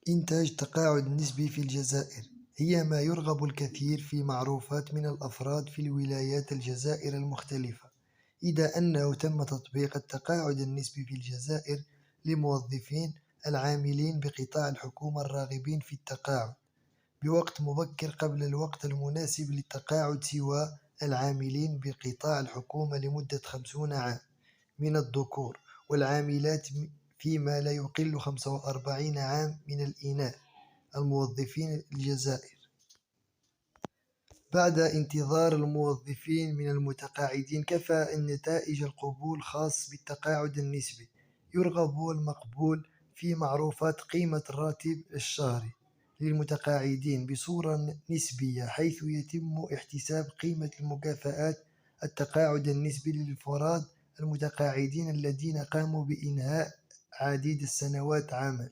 إنتاج التقاعد النسبي في الجزائر هي ما يرغب الكثير في معروفات من الأفراد في الولايات الجزائر المختلفة، إذا أنه تم تطبيق التقاعد النسبي في الجزائر لموظفين العاملين بقطاع الحكومة الراغبين في التقاعد بوقت مبكر قبل الوقت المناسب للتقاعد، سوى العاملين بقطاع الحكومة لمدة 50 عام من الذكور، والعاملات فيما لا يقل 45 عام من الإناث الموظفين الجزائر. بعد انتظار الموظفين من المتقاعدين كفى أن نتائج القبول خاص بالتقاعد النسبي. يرغب المقبول في معروفات قيمة الراتب الشهري للمتقاعدين بصورة نسبية، حيث يتم احتساب قيمة المكافآت التقاعد النسبي للأفراد المتقاعدين الذين قاموا بإنهاء عديد السنوات عمل.